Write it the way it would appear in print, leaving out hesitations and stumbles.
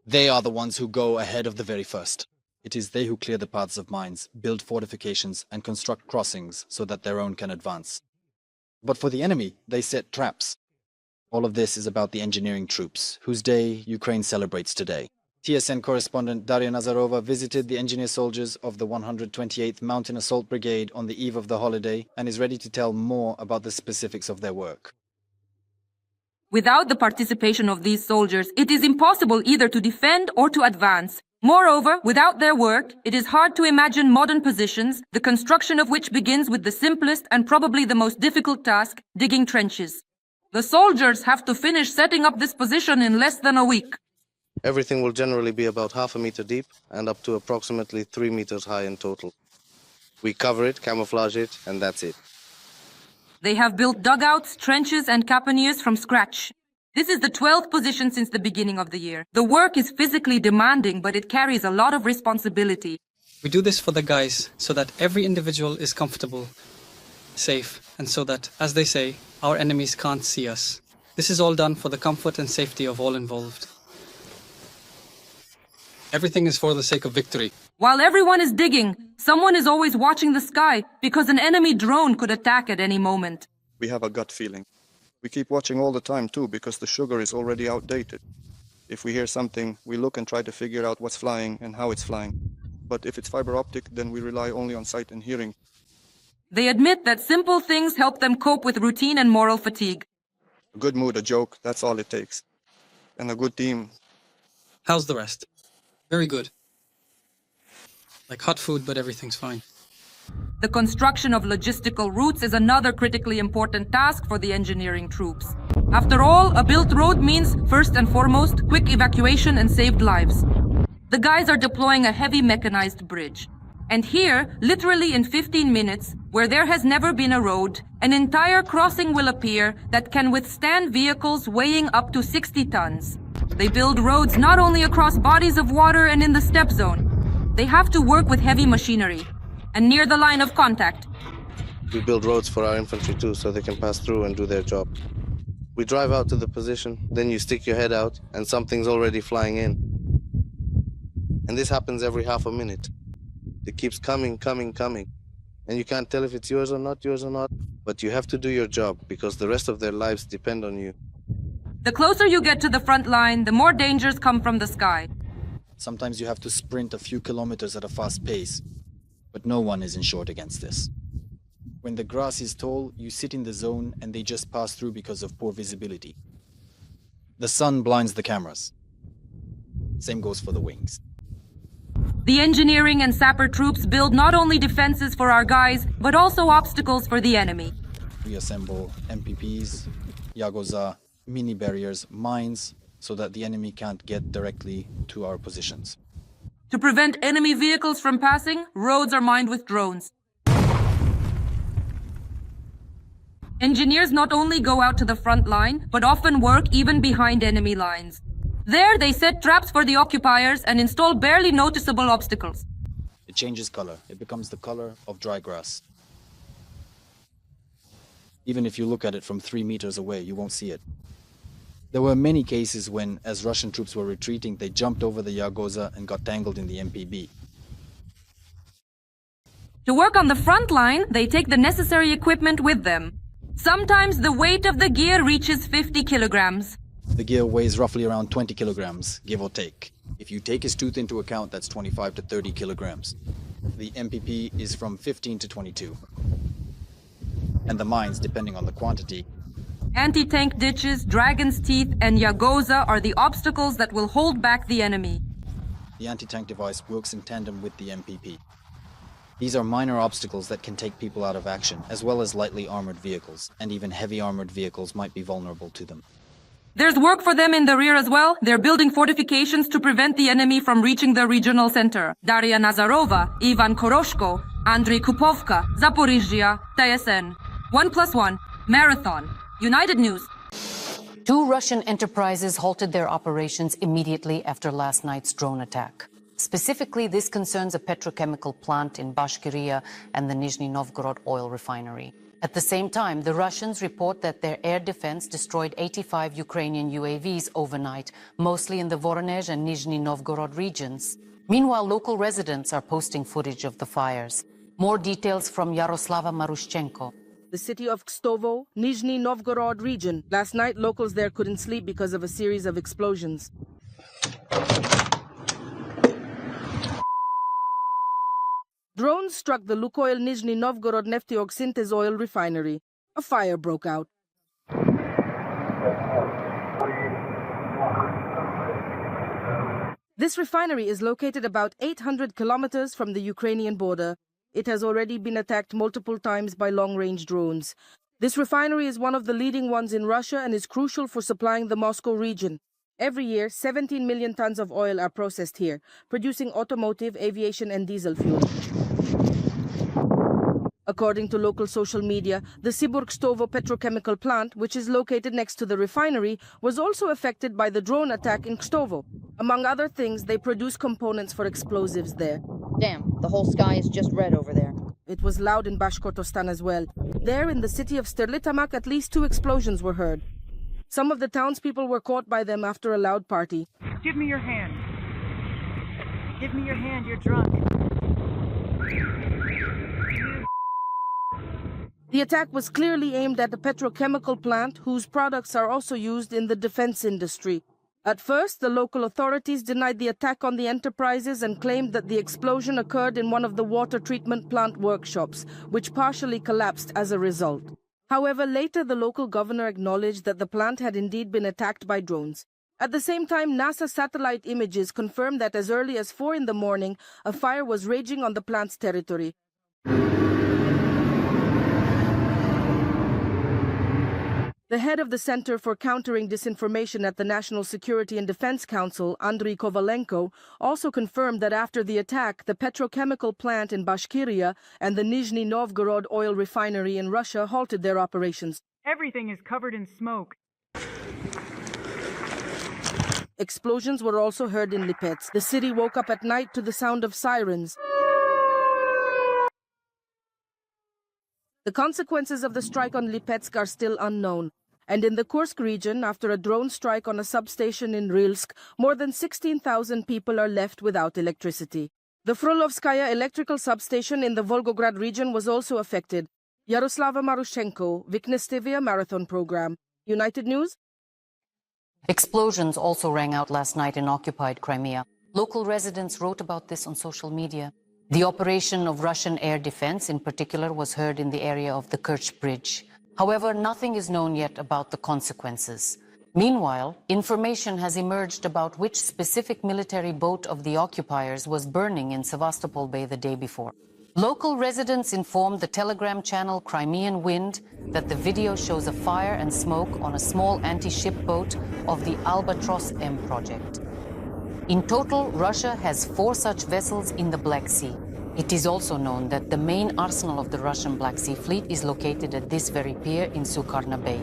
They are the ones who go ahead of the very first. It is they who clear the paths of mines, build fortifications, and construct crossings so that their own can advance. But for the enemy, they set traps. All of this is about the engineering troops, whose day Ukraine celebrates today. TSN correspondent Daria Nazarova visited the engineer soldiers of the 128th Mountain Assault Brigade on the eve of the holiday and is ready to tell more about the specifics of their work. Without the participation of these soldiers, it is impossible either to defend or to advance. Moreover, without their work, it is hard to imagine modern positions, the construction of which begins with the simplest and probably the most difficult task, digging trenches. The soldiers have to finish setting up this position in less than a week. Everything will generally be about half a meter deep and up to approximately 3 meters high in total. We cover it, camouflage it, and that's it. They have built dugouts, trenches, and caponiers from scratch. This is the 12th position since the beginning of the year. The work is physically demanding, but it carries a lot of responsibility. We do this for the guys so that every individual is comfortable, safe, and so that, as they say, our enemies can't see us. This is all done for the comfort and safety of all involved. Everything is for the sake of victory. While everyone is digging, someone is always watching the sky because an enemy drone could attack at any moment. We have a gut feeling. We keep watching all the time too because the sugar is already outdated. If we hear something, we look and try to figure out what's flying and how it's flying. But if it's fiber optic, then we rely only on sight and hearing. They admit that simple things help them cope with routine and moral fatigue. A good mood, a joke, that's all it takes. And a good team. How's the rest? Very good. Like hot food, but everything's fine. The construction of logistical routes is another critically important task for the engineering troops. After all, a built road means, first and foremost, quick evacuation and saved lives. The guys are deploying a heavy mechanized bridge. And here, literally in 15 minutes, where there has never been a road, an entire crossing will appear that can withstand vehicles weighing up to 60 tons. They build roads not only across bodies of water and in the steppe zone. They have to work with heavy machinery and near the line of contact. We build roads for our infantry too, so they can pass through and do their job. We drive out to the position, then you stick your head out, and something's already flying in. And this happens every half a minute. It keeps coming. And you can't tell if it's yours or not, but you have to do your job, because the rest of their lives depend on you. The closer you get to the front line, the more dangers come from the sky. Sometimes you have to sprint a few kilometers at a fast pace, but no one is insured against this. When the grass is tall, you sit in the zone and they just pass through because of poor visibility. The sun blinds the cameras. Same goes for the wings. The engineering and sapper troops build not only defenses for our guys, but also obstacles for the enemy. We assemble MPPs, Yagoza, mini barriers, mines, so that the enemy can't get directly to our positions. To prevent enemy vehicles from passing, roads are mined with drones. Engineers not only go out to the front line, but often work even behind enemy lines. There, they set traps for the occupiers and install barely noticeable obstacles. It changes color. It becomes the color of dry grass. Even if you look at it from 3 meters away, you won't see it. There were many cases when, as Russian troops were retreating, they jumped over the Yagoza and got tangled in the MPB. To work on the front line, they take the necessary equipment with them. Sometimes the weight of the gear reaches 50 kilograms. The gear weighs roughly around 20 kilograms, give or take. If you take his tooth into account, that's 25 to 30 kilograms. The MPP is from 15 to 22. And the mines, depending on the quantity. Anti-tank ditches, Dragon's Teeth, and Yagoza are the obstacles that will hold back the enemy. The anti-tank device works in tandem with the MPP. These are minor obstacles that can take people out of action, as well as lightly armored vehicles, and even heavy armored vehicles might be vulnerable to them. There's work for them in the rear as well. They're building fortifications to prevent the enemy from reaching the regional center. Daria Nazarova, Ivan Koroshko, Andriy Kupovka, Zaporizhia, TSN. 1+1, Marathon. United News. 2 Russian enterprises halted their operations immediately after last night's drone attack. Specifically, this concerns a petrochemical plant in Bashkiria and the Nizhny Novgorod oil refinery. At the same time, the Russians report that their air defense destroyed 85 Ukrainian UAVs overnight, mostly in the Voronezh and Nizhny Novgorod regions. Meanwhile, local residents are posting footage of the fires. More details from Yaroslava Marushchenko. The city of Kstovo, Nizhny Novgorod region. Last night, locals there couldn't sleep because of a series of explosions. Drones struck the Lukoil Nizhny Novgorod Nefteyok oil refinery. A fire broke out. This refinery is located about 800 kilometers from the Ukrainian border. It has already been attacked multiple times by long-range drones. This refinery is one of the leading ones in Russia and is crucial for supplying the Moscow region. Every year, 17 million tons of oil are processed here, producing automotive, aviation, and diesel fuel. According to local social media, the Siburg-Stovo petrochemical plant, which is located next to the refinery, was also affected by the drone attack in Kstovo. Among other things, they produce components for explosives there. Damn, the whole sky is just red over there. It was loud in Bashkortostan as well. There, in the city of Sterlitamak, at least 2 explosions were heard. Some of the townspeople were caught by them after a loud party. Give me your hand. Give me your hand, you're drunk. The attack was clearly aimed at a petrochemical plant whose products are also used in the defense industry. At first, the local authorities denied the attack on the enterprises and claimed that the explosion occurred in one of the water treatment plant workshops, which partially collapsed as a result. However, later the local governor acknowledged that the plant had indeed been attacked by drones. At the same time, NASA satellite images confirmed that as early as 4 in the morning, a fire was raging on the plant's territory. The head of the Center for Countering Disinformation at the National Security and Defense Council, Andriy Kovalenko, also confirmed that after the attack, the petrochemical plant in Bashkiria and the Nizhny Novgorod oil refinery in Russia halted their operations. Everything is covered in smoke. Explosions were also heard in Lipetsk. The city woke up at night to the sound of sirens. The consequences of the strike on Lipetsk are still unknown. And in the Kursk region, after a drone strike on a substation in Rylsk, more than 16,000 people are left without electricity. The Frolovskaya electrical substation in the Volgograd region was also affected. Yaroslava Marushenko, Witness TV Marathon Program. United News? Explosions also rang out last night in occupied Crimea. Local residents wrote about this on social media. The operation of Russian air defense in particular was heard in the area of the Kerch Bridge. However, nothing is known yet about the consequences. Meanwhile, information has emerged about which specific military boat of the occupiers was burning in Sevastopol Bay the day before. Local residents informed the Telegram channel Crimean Wind that the video shows a fire and smoke on a small anti-ship boat of the Albatros M project. In total, Russia has 4 such vessels in the Black Sea. It is also known that the main arsenal of the Russian Black Sea Fleet is located at this very pier in Sukarna Bay.